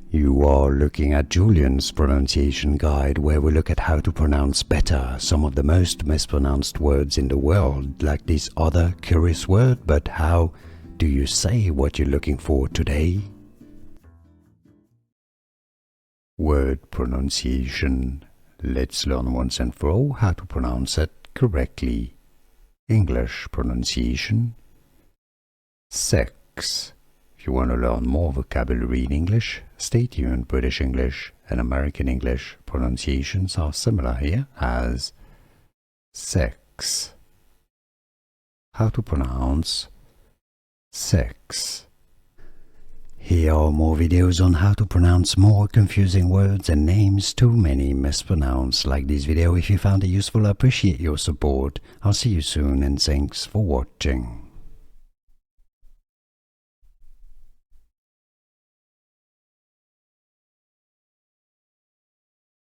You are looking at Julian's pronunciation guide, where we look at how to pronounce better some of the most mispronounced words in the world, like this other curious word. But how do you say what you're looking for today? Word pronunciation. Let's learn once and for all how to pronounce it correctly. English pronunciation. Sex. If you want to learn more vocabulary in English, stay tuned. British English and American English pronunciations are similar here as sex. How to pronounce sex. Here are more videos on how to pronounce more confusing words and names too many mispronounced. Like this video if you found it useful. I appreciate your support. I'll see you soon and thanks for watching.